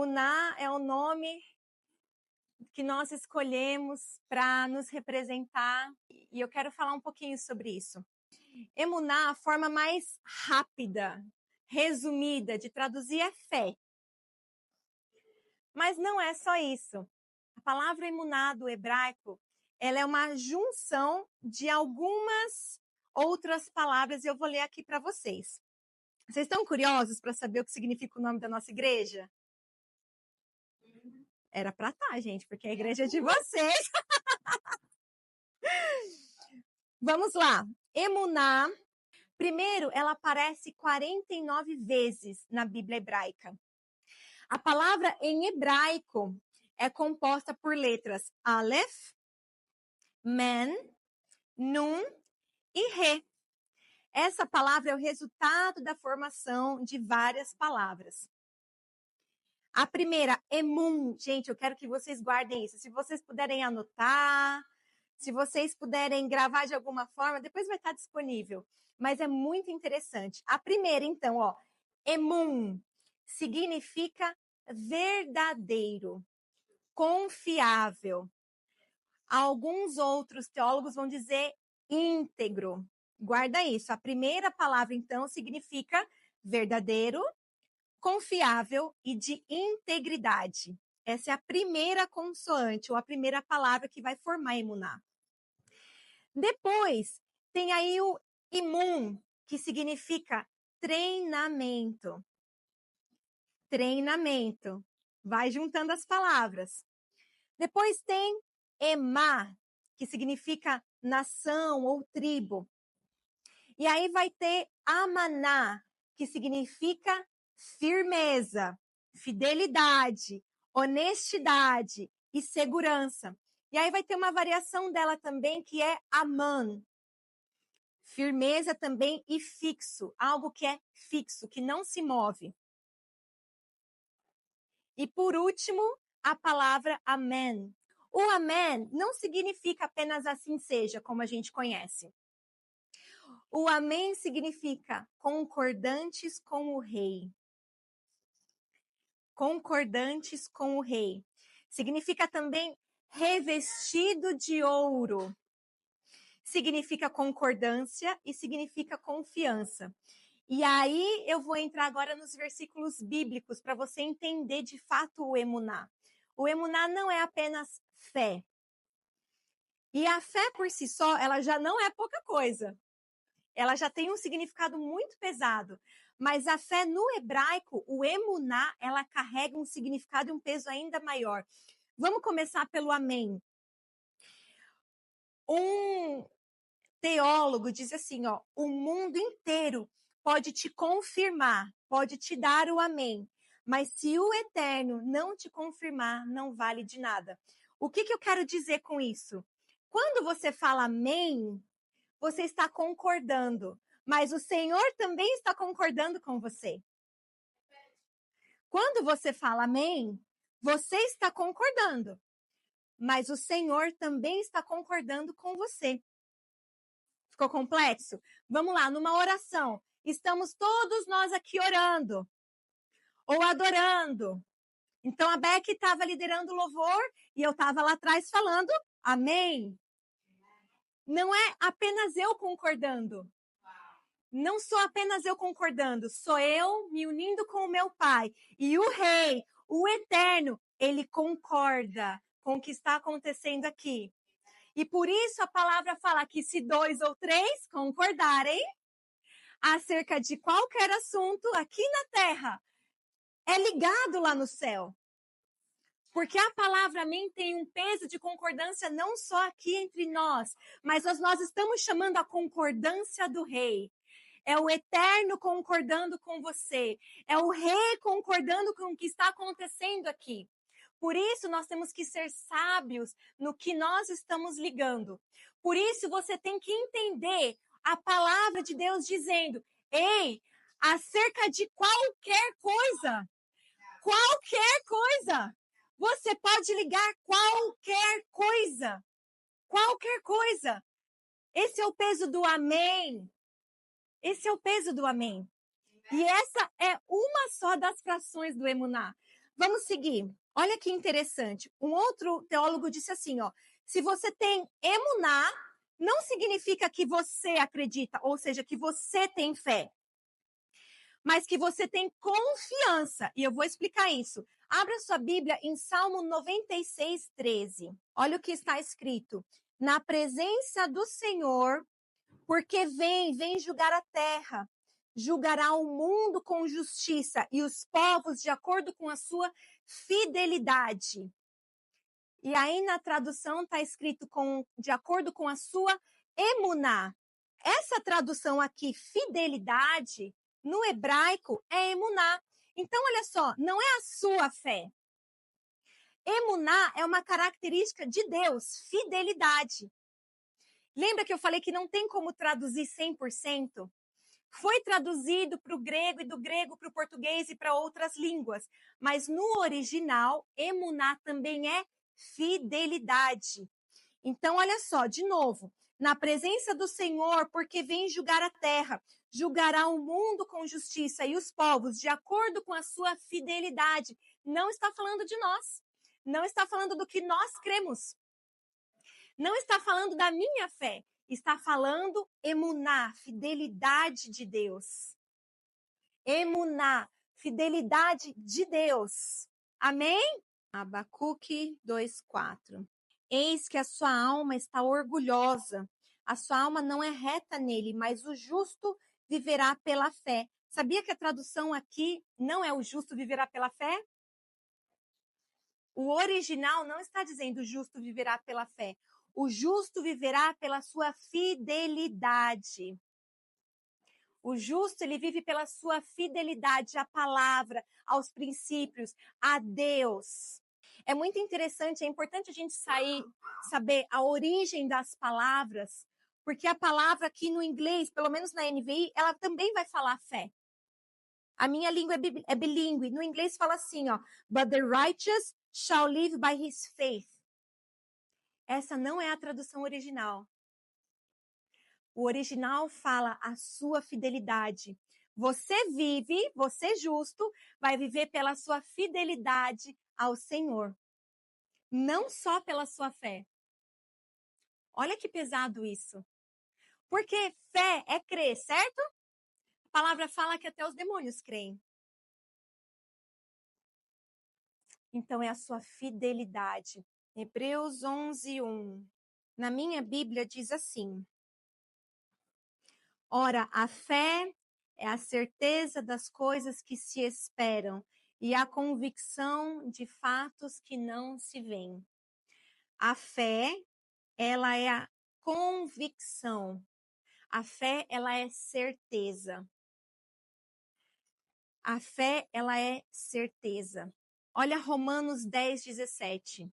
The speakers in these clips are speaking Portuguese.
Emuná é o nome que nós escolhemos para nos representar, e eu quero falar um pouquinho sobre isso. Emuná, a forma mais rápida, resumida de traduzir é fé. Mas não é só isso. A palavra emuná do hebraico, ela é uma junção de algumas outras palavras, e eu vou ler aqui para vocês. Vocês estão curiosos para saber o que significa o nome da nossa igreja? Era para estar, gente, porque é a igreja de vocês. Vamos lá. Emuná, primeiro, ela aparece 49 vezes na Bíblia hebraica. A palavra em hebraico é composta por letras Aleph, Men, Nun e Re. Essa palavra é o resultado da formação de várias palavras. A primeira, emun. Gente, eu quero que vocês guardem isso. Se vocês puderem anotar, se vocês puderem gravar de alguma forma, depois vai estar disponível. Mas é muito interessante. A primeira, então, ó, emun significa verdadeiro, confiável. Alguns outros teólogos vão dizer íntegro. Guarda isso. A primeira palavra, então, significa verdadeiro, confiável e de integridade. Essa é a primeira consoante, ou a primeira palavra que vai formar emuná. Depois, tem aí o imun, que significa treinamento. Treinamento. Vai juntando as palavras. Depois tem emá, que significa nação ou tribo. E aí vai ter amaná, que significa firmeza, fidelidade, honestidade e segurança. E aí vai ter uma variação dela também, que é aman. Firmeza também e fixo, algo que é fixo, que não se move. E por último, a palavra amém. O amém não significa apenas assim seja, como a gente conhece. O amém significa concordantes com o rei. Concordantes com o rei. Significa também revestido de ouro. Significa concordância e significa confiança. E aí eu vou entrar agora nos versículos bíblicos para você entender de fato o emuná. O emuná não é apenas fé. E a fé por si só, ela já não é pouca coisa. Ela já tem um significado muito pesado. Mas a fé no hebraico, o emuná, ela carrega um significado e um peso ainda maior. Vamos começar pelo amém. Um teólogo diz assim, ó, o mundo inteiro pode te confirmar, pode te dar o amém. Mas se o eterno não te confirmar, não vale de nada. O que eu quero dizer com isso? Quando você fala amém, você está concordando, mas o Senhor também está concordando com você. Quando você fala amém, você está concordando, mas o Senhor também está concordando com você. Ficou complexo? Vamos lá, numa oração. Estamos todos nós aqui orando ou adorando. Então a Beck estava liderando o louvor e eu estava lá atrás falando amém. Não é apenas eu concordando. Não sou apenas eu concordando, sou eu me unindo com o meu Pai. E o Rei, o Eterno, ele concorda com o que está acontecendo aqui. E por isso a palavra fala que se 2 ou 3 concordarem acerca de qualquer assunto aqui na terra, é ligado lá no céu. Porque a palavra amém tem um peso de concordância não só aqui entre nós, mas nós estamos chamando a concordância do Rei. É o Eterno concordando com você. É o Rei concordando com o que está acontecendo aqui. Por isso, nós temos que ser sábios no que nós estamos ligando. Por isso, você tem que entender a palavra de Deus dizendo, ei, acerca de qualquer coisa, você pode ligar qualquer coisa. Esse é o peso do amém. Esse é o peso do amém. E essa é uma só das frações do emuná. Vamos seguir. Olha que interessante. Um outro teólogo disse assim, ó, se você tem emuná, não significa que você acredita, ou seja, que você tem fé, mas que você tem confiança. E eu vou explicar isso. Abra sua Bíblia em Salmo 96, 13. Olha o que está escrito. Na presença do Senhor, porque vem julgar a terra, julgará o mundo com justiça e os povos de acordo com a sua fidelidade. E aí na tradução está escrito de acordo com a sua emuná. Essa tradução aqui, fidelidade, no hebraico é emuná. Então, olha só, não é a sua fé. Emuná é uma característica de Deus, fidelidade. Lembra que eu falei que não tem como traduzir 100%? Foi traduzido para o grego e do grego para o português e para outras línguas. Mas no original, emuná também é fidelidade. Então, olha só, de novo. Na presença do Senhor, porque vem julgar a terra, julgará o mundo com justiça e os povos de acordo com a sua fidelidade. Não está falando de nós. Não está falando do que nós cremos. Não está falando da minha fé. Está falando emuná, fidelidade de Deus. Emuná, fidelidade de Deus. Amém? Abacuque 2:4. Eis que a sua alma está orgulhosa. A sua alma não é reta nele, mas o justo viverá pela fé. Sabia que a tradução aqui não é o justo viverá pela fé? O original não está dizendo o justo viverá pela fé. O justo viverá pela sua fidelidade. O justo, ele vive pela sua fidelidade à palavra, aos princípios, a Deus. É muito interessante, é importante a gente saber a origem das palavras, porque a palavra aqui no inglês, pelo menos na NVI, ela também vai falar fé. A minha língua é bilíngue. No inglês fala assim, ó, but the righteous shall live by his faith. Essa não é a tradução original. O original fala a sua fidelidade. Você justo, vai viver pela sua fidelidade ao Senhor. Não só pela sua fé. Olha que pesado isso. Porque fé é crer, certo? A palavra fala que até os demônios creem. Então é a sua fidelidade. Hebreus 11:1. Na minha Bíblia diz assim: ora, a fé é a certeza das coisas que se esperam e a convicção de fatos que não se veem. A fé, ela é a convicção. A fé, ela é certeza. A fé, ela é certeza. Olha Romanos 10:17.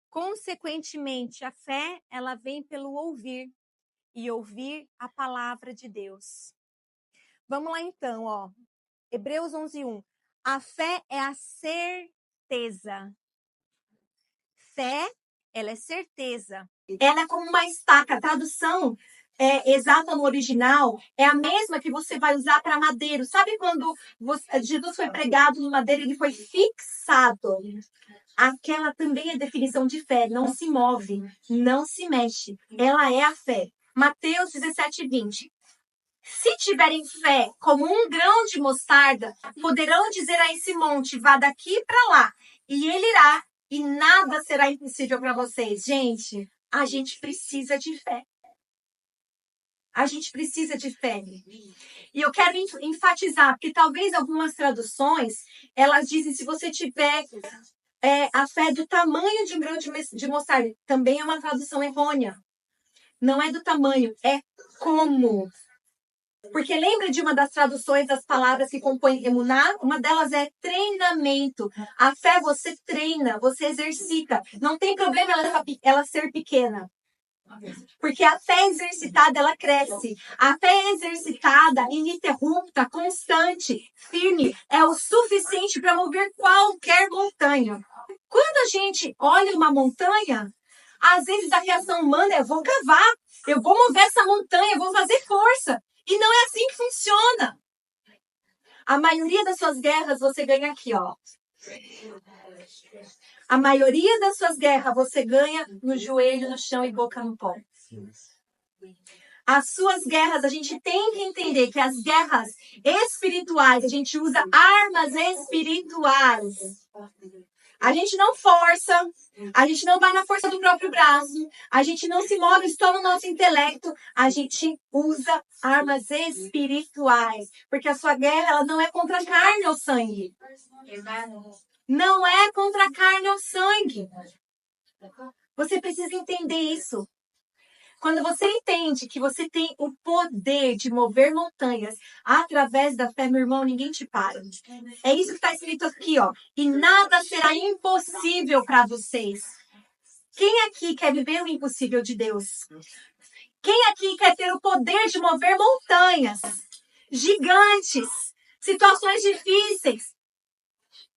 Consequentemente, a fé, ela vem pelo ouvir e ouvir a palavra de Deus. Vamos lá então, ó. Hebreus 11:1. A fé é a certeza. Fé, ela é certeza. Ela é como uma estaca. A tradução exata no original é a mesma que você vai usar para madeiro. Sabe quando Jesus foi pregado no madeiro, ele foi fixado? Aquela também é definição de fé. Não se move, não se mexe. Ela é a fé. Mateus 17:20. Se tiverem fé como um grão de mostarda, poderão dizer a esse monte, vá daqui para lá, e ele irá, e nada será impossível para vocês. Gente, a gente precisa de fé. A gente precisa de fé. E eu quero enfatizar, porque talvez algumas traduções, elas dizem, se você tiver a fé do tamanho de um grão de mostarda, também é uma tradução errônea. Não é do tamanho, é como. Porque lembra de uma das traduções das palavras que compõem emuná? Uma delas é treinamento. A fé você treina, você exercita. Não tem problema ela ser pequena. Porque a fé exercitada, ela cresce. A fé exercitada, ininterrupta, constante, firme, é o suficiente para mover qualquer montanha. Quando a gente olha uma montanha, às vezes a reação humana é: vou cavar, eu vou mover essa montanha, eu vou fazer força. E não é assim que funciona. A maioria das suas guerras você ganha aqui, ó. A maioria das suas guerras você ganha no joelho, no chão e boca no pó. As suas guerras, a gente tem que entender que as guerras espirituais, a gente usa armas espirituais. A gente não força, a gente não vai na força do próprio braço, a gente não se move só no nosso intelecto, a gente usa armas espirituais. Porque a sua guerra, ela não é contra a carne ou sangue. Não é contra a carne ou sangue. Você precisa entender isso. Quando você entende que você tem o poder de mover montanhas através da fé, meu irmão, ninguém te para. É isso que está escrito aqui, ó. E nada será impossível para vocês. Quem aqui quer viver o impossível de Deus? Quem aqui quer ter o poder de mover montanhas gigantes, situações difíceis?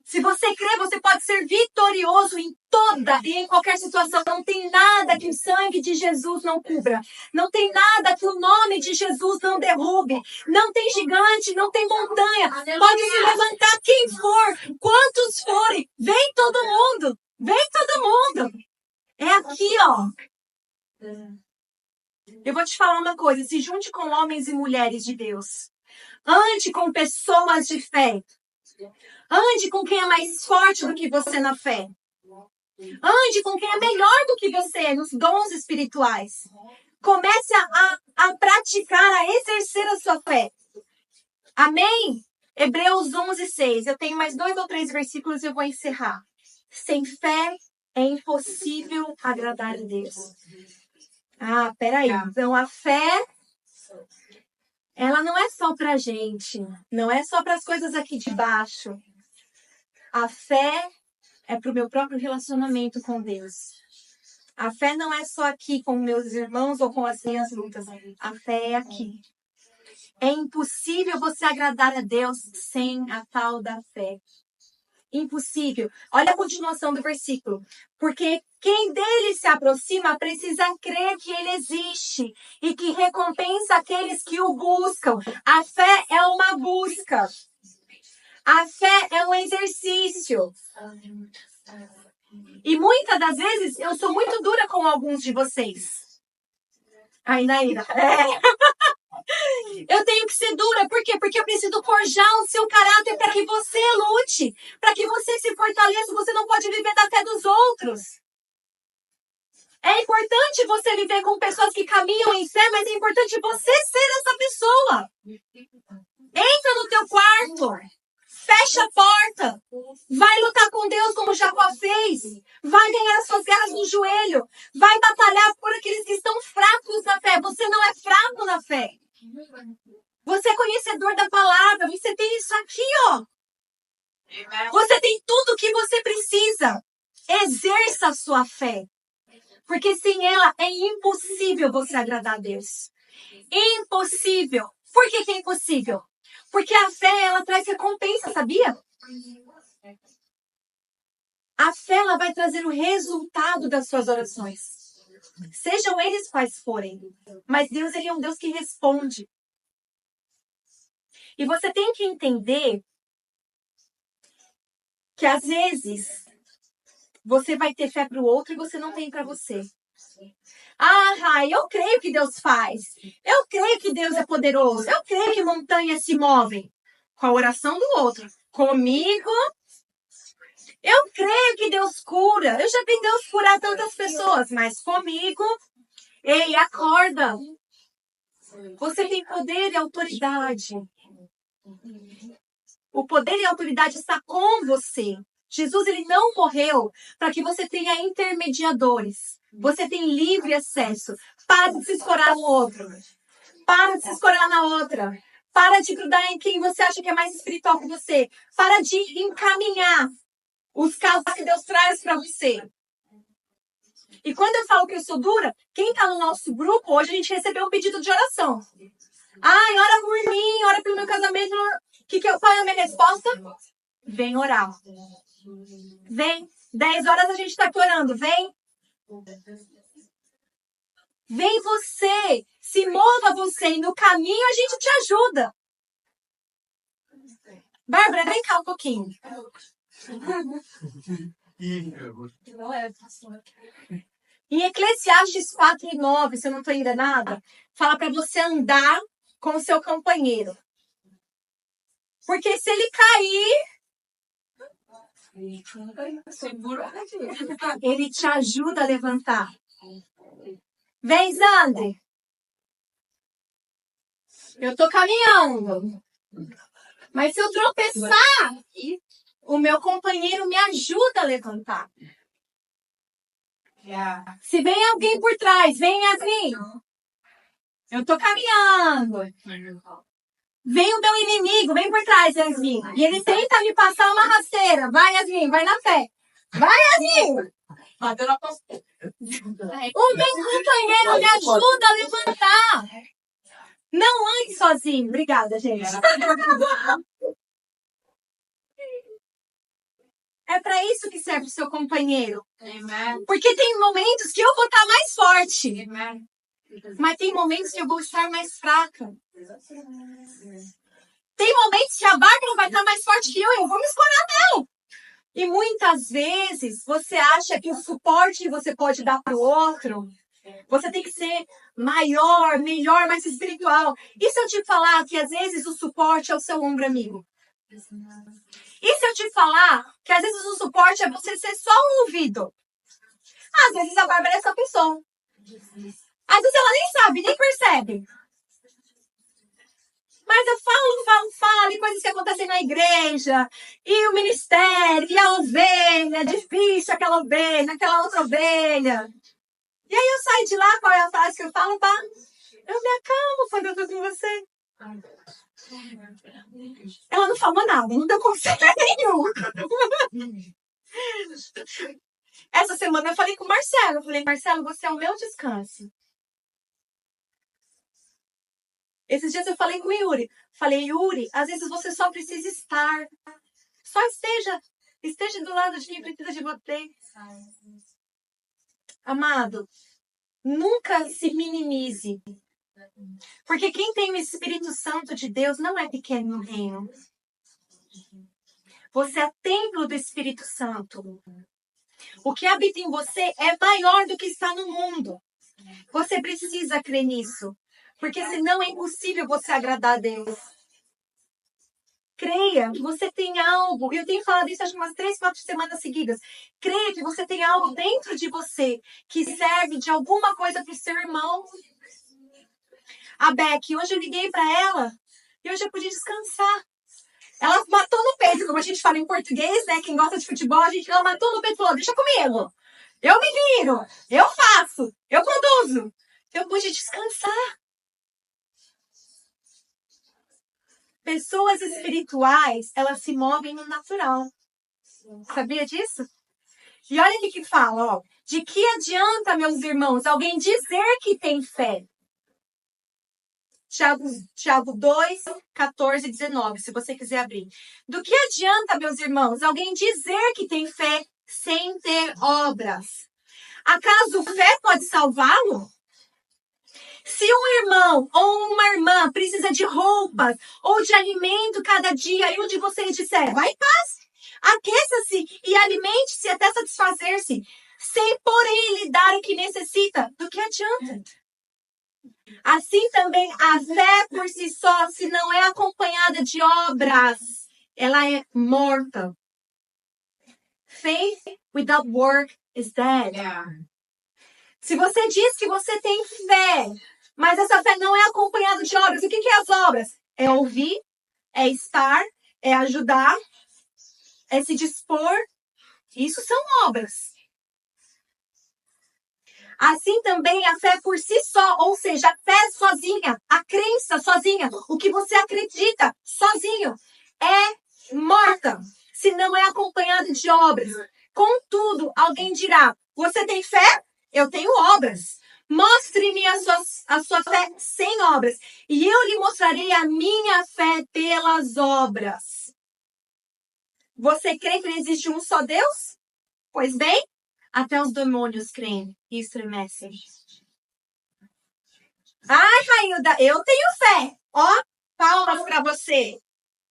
Se você crê, você pode ser vitorioso em toda e em qualquer situação. Não tem nada que o sangue de Jesus não cubra. Não tem nada que o nome de Jesus não derrube. Não tem gigante, não tem montanha. Pode se levantar quem for, quantos forem. Vem todo mundo. Vem todo mundo. É aqui, ó. Eu vou te falar uma coisa. Se junte com homens e mulheres de Deus. Ande com pessoas de fé. Ande com quem é mais forte do que você na fé. Ande com quem é melhor do que você nos dons espirituais. Comece a praticar, a exercer a sua fé. Amém? Hebreus 11:6. Eu tenho mais 2 ou 3 versículos e eu vou encerrar. Sem fé é impossível agradar a Deus. Ah, peraí. Então a fé, ela não é só pra gente. Não é só para as coisas aqui de baixo. A fé é para o meu próprio relacionamento com Deus. A fé não é só aqui com meus irmãos ou com as minhas lutas. A fé é aqui. É impossível você agradar a Deus sem a tal da fé. Impossível. Olha a continuação do versículo. Porque quem dele se aproxima precisa crer que ele existe e que recompensa aqueles que o buscam. A fé é uma busca. A fé é um exercício. E muitas das vezes eu sou muito dura com alguns de vocês. Ai, Naira. Eu tenho que ser dura. Por quê? Porque eu preciso forjar o seu caráter para que você lute. Para que você se fortaleça. Você não pode viver da fé dos outros. É importante você viver com pessoas que caminham em fé, mas é importante você ser essa pessoa. Entra no teu quarto. Fecha a porta. Vai lutar com Deus como Jacó fez. Vai ganhar as suas guerras no joelho. Vai batalhar por aqueles que estão fracos na fé. Você não é fraco na fé. Você é conhecedor da palavra. Você tem isso aqui, ó. Você tem tudo o que você precisa. Exerça a sua fé. Porque sem ela é impossível você agradar a Deus. Impossível. Por que que é impossível? Porque a fé, ela traz recompensa, sabia? A fé, ela vai trazer o resultado das suas orações. Sejam eles quais forem. Mas Deus, ele é um Deus que responde. E você tem que entender que às vezes você vai ter fé para o outro e você não tem para você. Ah, Rai, eu creio que Deus faz. Eu creio que Deus é poderoso. Eu creio que montanhas se movem. Com a oração do outro. Comigo, eu creio que Deus cura. Eu já vi Deus curar tantas pessoas. Mas comigo, ei, acorda. Você tem poder e autoridade. O poder e a autoridade está com você. Jesus, ele não morreu para que você tenha intermediadores. Você tem livre acesso. Para de se escorar no outro. Para de se escorar na outra. Para de grudar em quem você acha que é mais espiritual que você. Para de encaminhar os casos que Deus traz para você. E quando eu falo que eu sou dura, quem está no nosso grupo, hoje a gente recebeu um pedido de oração. Ai, ora por mim, ora pelo meu casamento. Qual é a minha resposta? Vem orar. Vem. 10 horas a gente está aqui orando. Vem. Vem você. Se mova você. E no caminho a gente te ajuda. Bárbara, vem cá um pouquinho. Em Eclesiastes 4:9, se eu não estou enganada, fala para você andar com o seu companheiro. Porque se ele cair, ele te ajuda a levantar. Vem, Zandre. Eu tô caminhando. Mas se eu tropeçar, o meu companheiro me ajuda a levantar. Se vem alguém por trás, vem, Yasmin. Eu tô caminhando. Vem o meu inimigo, vem por trás, Yasmin. E ele tenta me passar uma rasteira. Vai, Yasmin, vai na fé. Vai, Yasmin. O meu companheiro me ajuda a levantar. Não ande sozinho. Obrigada, gente. É para isso que serve o seu companheiro. Porque tem momentos que eu vou estar mais forte. Mas tem momentos que eu vou estar mais fraca. Tem momentos que a Bárbara vai estar mais forte que eu vou me escorar nela. E muitas vezes você acha que o suporte que você pode dar para o outro, você tem que ser maior, melhor, mais espiritual. E se eu te falar que às vezes o suporte é o seu ombro amigo? E se eu te falar que às vezes o suporte é você ser só um ouvido? Às vezes a Bárbara é essa pessoa. Às vezes ela nem sabe, nem percebe. Mas eu falo, e coisas que acontecem na igreja, e o ministério, e a ovelha, difícil aquela ovelha, aquela outra ovelha. E aí eu saio de lá, qual é a frase que eu falo? Bah, eu me acalmo quando eu tô com você. Ela não falou nada, não deu conselho nenhum. Essa semana eu falei com o Marcelo. Eu falei, Marcelo, você é o meu descanso. Esses dias eu falei com o Yuri. Falei, Yuri, às vezes você só precisa estar. Só esteja do lado de quem precisa de você. Amado, nunca se minimize. Porque quem tem o Espírito Santo de Deus não é pequeno no reino. Você é templo do Espírito Santo. O que habita em você é maior do que está no mundo. Você precisa crer nisso. Porque senão é impossível você agradar a Deus. Creia que você tem algo. Eu tenho falado isso acho que umas 3, 4 semanas seguidas. Creia que você tem algo dentro de você que serve de alguma coisa para o seu irmão. A Beck, hoje eu liguei para ela e hoje eu podia descansar. Ela matou no peito, como a gente fala em português, né? Quem gosta de futebol, ela matou no peito e falou, deixa comigo. Eu me viro, eu faço, eu conduzo. Eu pude descansar. Pessoas espirituais, elas se movem no natural. Sabia disso? E olha o que fala, ó. De que adianta, meus irmãos, alguém dizer que tem fé? Tiago 2, 14 e 19, se você quiser abrir. Do que adianta, meus irmãos, alguém dizer que tem fé sem ter obras? Acaso fé pode salvá-lo? Se um irmão ou uma irmã precisa de roupas ou de alimento cada dia e um de vocês disser, vai em paz, aqueça-se e alimente-se até satisfazer-se, sem porém lhe dar o que necessita, do que adianta? Assim também a fé por si só, se não é acompanhada de obras, ela é morta. Faith without work is dead. Se você diz que você tem fé, mas essa fé não é acompanhada de obras, o que é as obras? É ouvir, é estar, é ajudar, é se dispor. Isso são obras. Assim também a fé por si só, ou seja, a fé sozinha, a crença sozinha, o que você acredita sozinho, é morta, se não é acompanhada de obras. Contudo, alguém dirá, você tem fé? Eu tenho obras. Mostre-me a sua fé sem obras, e eu lhe mostrarei a minha fé pelas obras. Você crê que existe um só Deus? Pois bem, até os demônios creem e estremecem. Ai, Railda, eu tenho fé. Ó, palmas para você.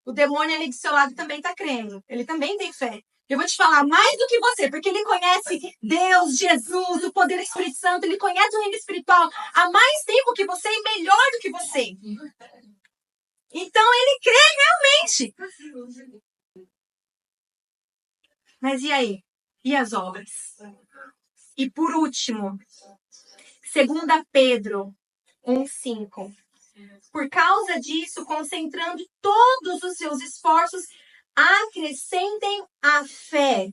O demônio ali do seu lado também tá crendo. Ele também tem fé. Eu vou te falar mais do que você, porque ele conhece Deus, Jesus, o poder do Espírito Santo, ele conhece o reino espiritual há mais tempo que você e melhor do que você. Então ele crê realmente. Mas e aí? E as obras? E por último, 2 Pedro 1:5. Por causa disso, concentrando todos os seus esforços, acrescentem a fé.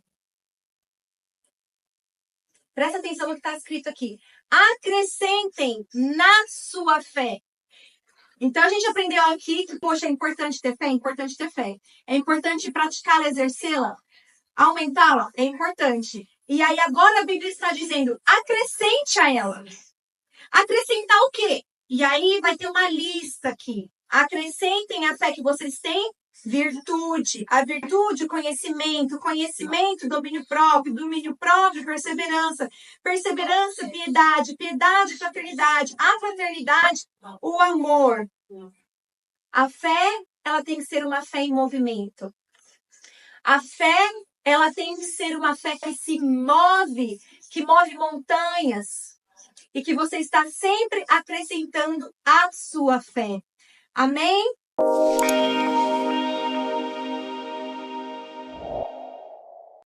Presta atenção no que está escrito aqui. Acrescentem na sua fé. Então, a gente aprendeu aqui que, poxa, é importante ter fé? É importante ter fé. É importante praticá-la, exercê-la, aumentá-la? É importante. E aí, agora a Bíblia está dizendo, acrescente a ela. Acrescentar o quê? E aí vai ter uma lista aqui. Acrescentem a fé que vocês têm, virtude. A virtude, conhecimento. Conhecimento, domínio próprio, perseverança. Perseverança, piedade. Piedade, fraternidade. A fraternidade, o amor. A fé, ela tem que ser uma fé em movimento. A fé, ela tem que ser uma fé que se move, que move montanhas. E que você está sempre acrescentando a sua fé. Amém?